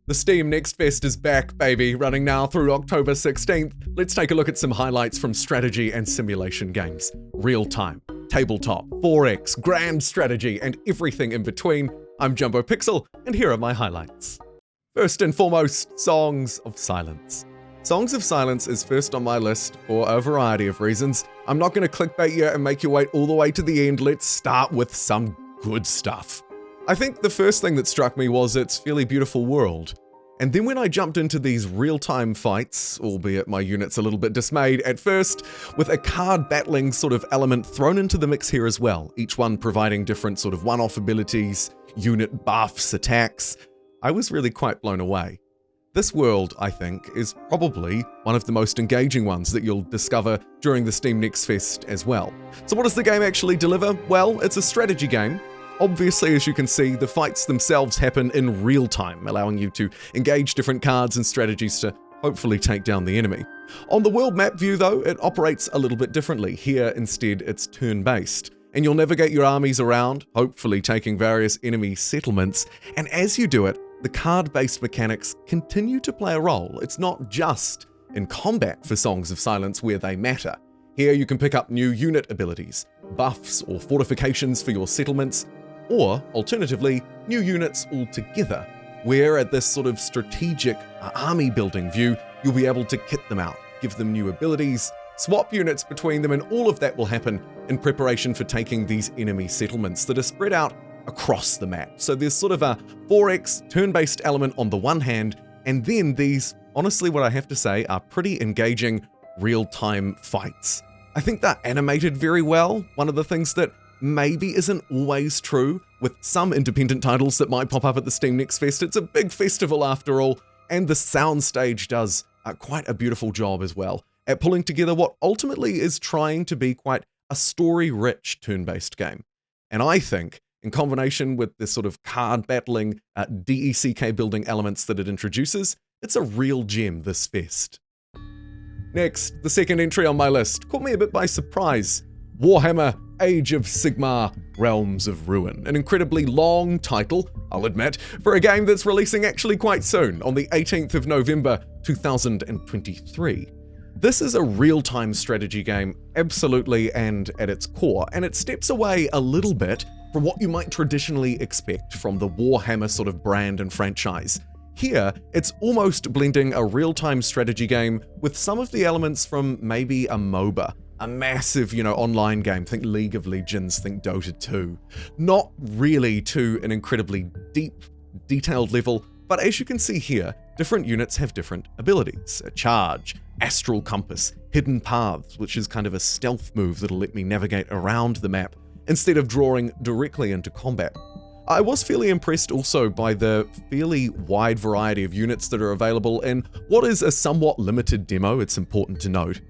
The Steam Next Fest is back, baby, running now through October 16th. Let's take a look at some highlights from strategy and simulation games. Real-time, tabletop, 4X, grand strategy, and everything in between. I'm JumboPixel, and here are my highlights. First and foremost, Songs of Silence. Songs of Silence is first on my list for a variety of reasons. I'm not going to clickbait you and make you wait all the way to the end. Let's start with some good stuff. I think the first thing that struck me was its fairly beautiful world. And then when I jumped into these real-time fights, albeit my unit's a little bit dismayed at first, with a card battling sort of element thrown into the mix here as well, each one providing different sort of one-off abilities, unit buffs, attacks, I was really quite blown away. This world, I think, is probably one of the most engaging ones that you'll discover during the Steam Next Fest as well. So what does the game actually deliver? Well, it's a strategy game. Obviously, as you can see, the fights themselves happen in real time, allowing you to engage different cards and strategies to hopefully take down the enemy. On the world map view though, it operates a little bit differently. Here, instead, it's turn-based. And you'll navigate your armies around, hopefully taking various enemy settlements, and as you do it, the card-based mechanics continue to play a role. It's not just in combat for Songs of Silence where they matter. Here you can pick up new unit abilities, buffs or fortifications for your settlements, or, alternatively, new units altogether, where at this sort of strategic army building view, you'll be able to kit them out, give them new abilities, swap units between them, and all of that will happen in preparation for taking these enemy settlements that are spread out across the map. So there's sort of a 4X turn-based element on the one hand, and then these, honestly what I have to say, are pretty engaging real-time fights. I think they're animated very well, one of the things that maybe isn't always true with some independent titles that might pop up at the Steam Next Fest. It's a big festival after all, and the soundstage does quite a beautiful job as well at pulling together what ultimately is trying to be quite a story-rich turn-based game. And I think, in combination with this sort of card battling, DECK building elements that it introduces, it's a real gem this fest. Next, the second entry on my list caught me a bit by surprise. Warhammer Age of Sigmar Realms of Ruin, an incredibly long title, I'll admit, for a game that's releasing actually quite soon, on the 18th of November 2023. This is a real-time strategy game, absolutely and at its core, and it steps away a little bit from what you might traditionally expect from the Warhammer sort of brand and franchise. Here, it's almost blending a real-time strategy game with some of the elements from maybe a MOBA. A massive, online game, think League of Legends, think Dota 2. Not really to an incredibly deep, detailed level, but as you can see here, different units have different abilities. A charge, astral compass, hidden paths, which is kind of a stealth move that'll let me navigate around the map instead of drawing directly into combat. I was fairly impressed also by the fairly wide variety of units that are available in what is a somewhat limited demo, it's important to note.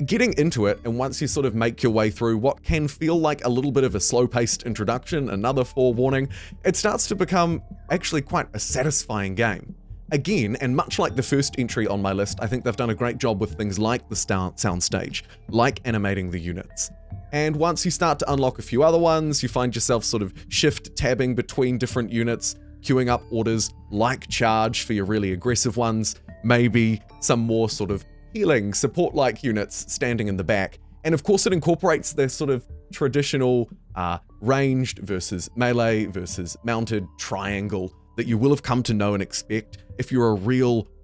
Getting into it, and once you sort of make your way through what can feel like a little bit of a slow-paced introduction, another forewarning, it starts to become actually quite a satisfying game. Again, and much like the first entry on my list, I think they've done a great job with things like the soundstage, like animating the units. And once you start to unlock a few other ones, you find yourself sort of shift-tabbing between different units, queuing up orders like charge for your really aggressive ones, maybe some more sort of healing, support-like units standing in the back. And of course it incorporates the sort of traditional ranged versus melee versus mounted triangle that you will have come to know and expect if you're a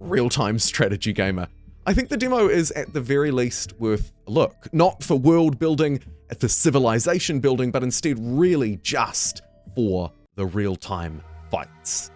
real-time strategy gamer. I think the demo is at the very least worth a look. Not for world building, for civilization building, but instead really just for the real-time fights.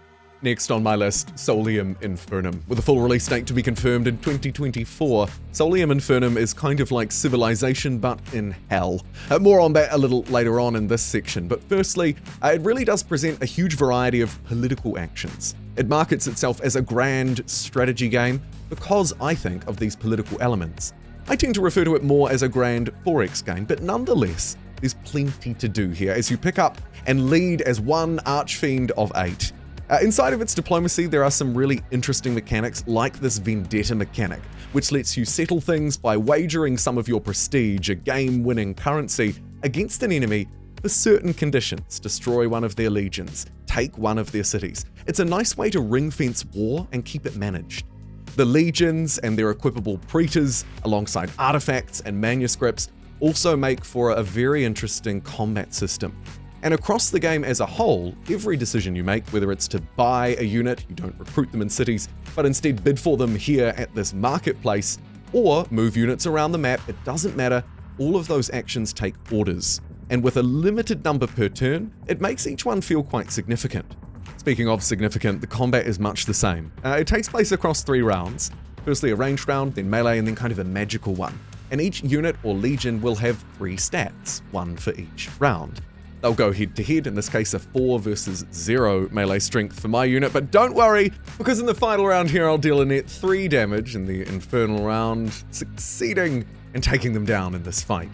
Next on my list, Solium Infernum. With a full release date to be confirmed in 2024, Solium Infernum is kind of like Civilization but in hell. More on that a little later on in this section, but firstly, it really does present a huge variety of political actions. It markets itself as a grand strategy game because I think of these political elements. I tend to refer to it more as a grand 4X game, but nonetheless, there's plenty to do here as you pick up and lead as one archfiend of 8. Inside of its diplomacy, there are some really interesting mechanics like this vendetta mechanic, which lets you settle things by wagering some of your prestige, a game-winning currency, against an enemy for certain conditions, destroy one of their legions, take one of their cities. It's a nice way to ring-fence war and keep it managed. The legions and their equipable praetors, alongside artifacts and manuscripts, also make for a very interesting combat system. And across the game as a whole, every decision you make, whether it's to buy a unit, you don't recruit them in cities, but instead bid for them here at this marketplace, or move units around the map, it doesn't matter, all of those actions take orders. And with a limited number per turn, it makes each one feel quite significant. Speaking of significant, the combat is much the same. It takes place across 3 rounds. Firstly a ranged round, then melee, and then kind of a magical one. And each unit or legion will have 3 stats, 1 for each round. They'll go head to head, in this case a 4 versus 0 melee strength for my unit, but don't worry, because in the final round here I'll deal a net 3 damage in the infernal round, succeeding in taking them down in this fight.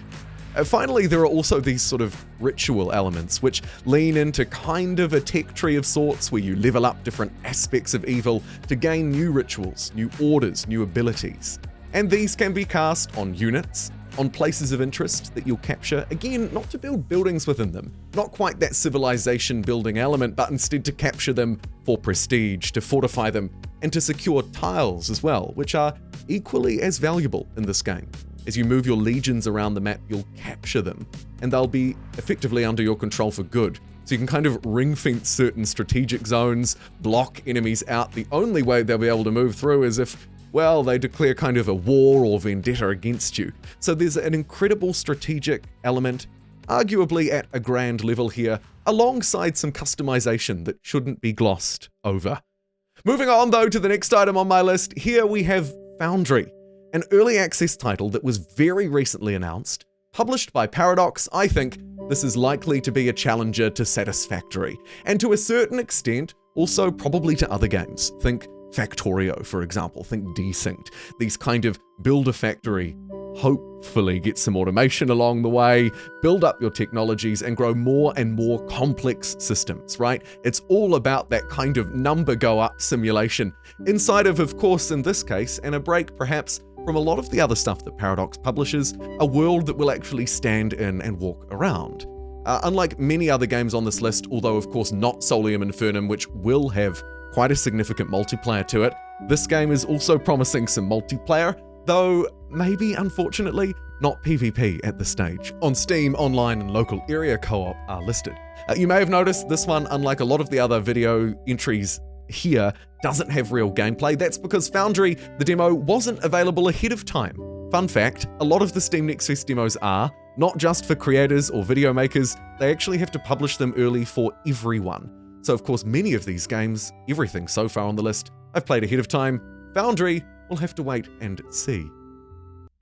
Finally, there are also these sort of ritual elements, which lean into kind of a tech tree of sorts, where you level up different aspects of evil to gain new rituals, new orders, new abilities. And these can be cast on units, on places of interest that you'll capture, again, not to build buildings within them, not quite that civilization building element, but instead to capture them for prestige, to fortify them, and to secure tiles as well, which are equally as valuable in this game. As you move your legions around the map, you'll capture them, and they'll be effectively under your control for good. So you can kind of ring-fence certain strategic zones, block enemies out. The only way they'll be able to move through is if, well, they declare kind of a war or vendetta against you. So there's an incredible strategic element, arguably at a grand level here, alongside some customization that shouldn't be glossed over. Moving on though to the next item on my list, here we have Foundry, an early access title that was very recently announced. Published by Paradox, I think this is likely to be a challenger to Satisfactory, and to a certain extent, also probably to other games. Think Factorio, for example, think Desynced. These kind of build a factory, hopefully get some automation along the way, build up your technologies, and grow more and more complex systems, right? It's all about that kind of number go up simulation, inside of course, in this case, and a break perhaps from a lot of the other stuff that Paradox publishes, a world that will actually stand in and walk around. Unlike many other games on this list, although of course not Solium Infernum, which will have quite a significant multiplayer to it, this game is also promising some multiplayer, though maybe, unfortunately, not PvP at this stage. On Steam, online and local area co-op are listed. You may have noticed this one, unlike a lot of the other video entries here, doesn't have real gameplay. That's because Foundry, the demo, wasn't available ahead of time. Fun fact, a lot of the Steam Next Fest demos are, not just for creators or video makers, they actually have to publish them early for everyone. So of course many of these games, everything so far on the list, I've played ahead of time. Foundry will have to wait and see.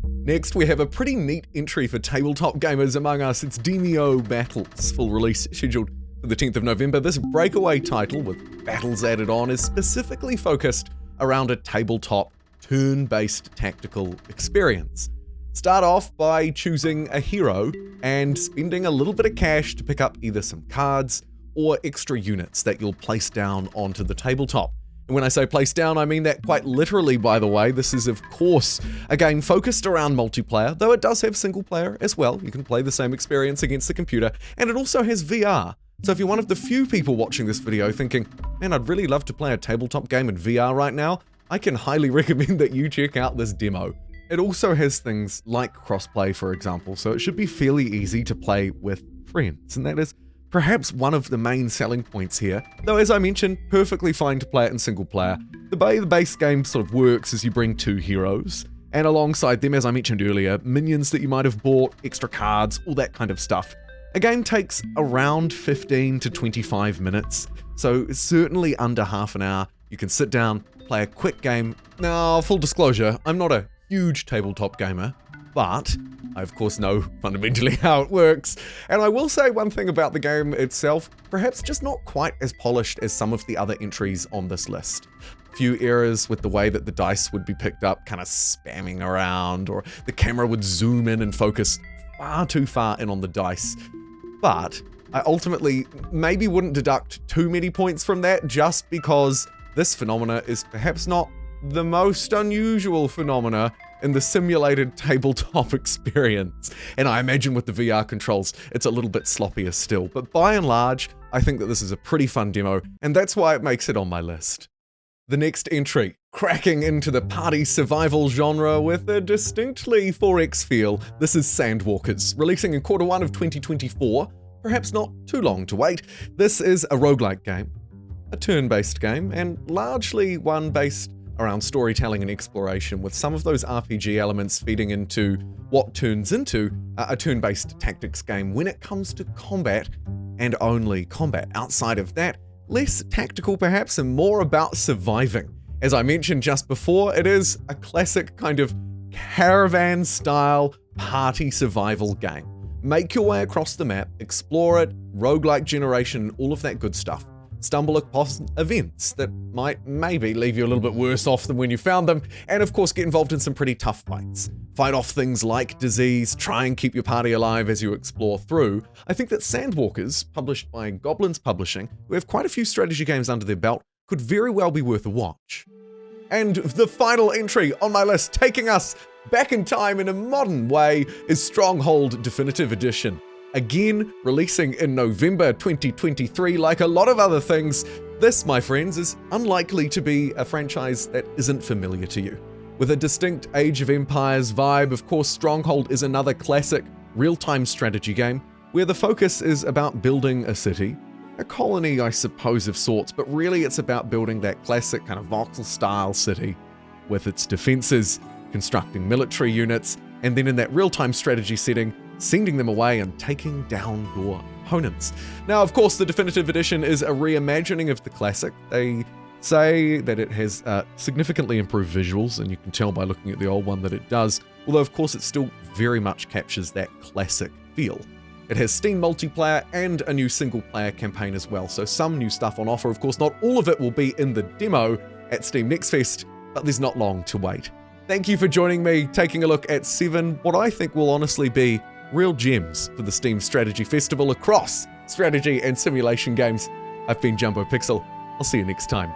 Next, we have a pretty neat entry for tabletop gamers among us. It's Demeo Battles, full release scheduled for the 10th of November. This breakaway title with battles added on is specifically focused around a tabletop turn-based tactical experience. Start off by choosing a hero and spending a little bit of cash to pick up either some cards or extra units that you'll place down onto the tabletop. And when I say place down, I mean that quite literally, by the way. This is, of course, a game focused around multiplayer, though it does have single player as well. You can play the same experience against the computer, and it also has VR. So if you're one of the few people watching this video thinking, man, I'd really love to play a tabletop game in VR right now, I can highly recommend that you check out this demo. It also has things like crossplay, for example, so it should be fairly easy to play with friends, and that is perhaps one of the main selling points here, though as I mentioned, perfectly fine to play it in single player. The way the base game sort of works is you bring 2 heroes, and alongside them, as I mentioned earlier, minions that you might have bought, extra cards, all that kind of stuff. A game takes around 15 to 25 minutes, so it's certainly under half an hour. You can sit down, play a quick game. Now, full disclosure, I'm not a huge tabletop gamer, but I of course know fundamentally how it works. And I will say one thing about the game itself, perhaps just not quite as polished as some of the other entries on this list. A few errors with the way that the dice would be picked up, kind of spamming around, or the camera would zoom in and focus far too far in on the dice. But I ultimately maybe wouldn't deduct too many points from that, just because this phenomena is perhaps not the most unusual phenomena in the simulated tabletop experience. And I imagine with the VR controls, it's a little bit sloppier still. But by and large, I think that this is a pretty fun demo, and that's why it makes it on my list. The next entry, cracking into the party survival genre with a distinctly 4X feel, this is Sandwalkers, releasing in Q1 of 2024, perhaps not too long to wait. This is a roguelike game, a turn-based game, and largely one based around storytelling and exploration, with some of those RPG elements feeding into what turns into a turn-based tactics game when it comes to combat, and only combat. Outside of that, less tactical perhaps, and more about surviving. As I mentioned just before, it is a classic kind of caravan-style party survival game. Make your way across the map, explore it, roguelike generation, all of that good stuff. Stumble upon events that might maybe leave you a little bit worse off than when you found them, and of course get involved in some pretty tough fights. Fight off things like disease, try and keep your party alive as you explore through. I think that Sandwalkers, published by Goblins Publishing, who have quite a few strategy games under their belt, could very well be worth a watch. And the final entry on my list, taking us back in time in a modern way, is Stronghold Definitive Edition. Again, releasing in November 2023, like a lot of other things, this, my friends, is unlikely to be a franchise that isn't familiar to you. With a distinct Age of Empires vibe, of course, Stronghold is another classic real-time strategy game where the focus is about building a city, a colony, I suppose, of sorts, but really it's about building that classic kind of voxel-style city with its defenses, constructing military units, and then in that real-time strategy setting, sending them away and taking down your opponents. Now, of course, the Definitive Edition is a reimagining of the classic. They say that it has significantly improved visuals, and you can tell by looking at the old one that it does, although of course it still very much captures that classic feel. It has Steam multiplayer and a new single-player campaign as well, so some new stuff on offer. Of course, not all of it will be in the demo at Steam Next Fest, but there's not long to wait. Thank you for joining me, taking a look at 7, what I think will honestly be real gems for the Steam Strategy Festival across strategy and simulation games. I've been JumboPixel. I'll see you next time.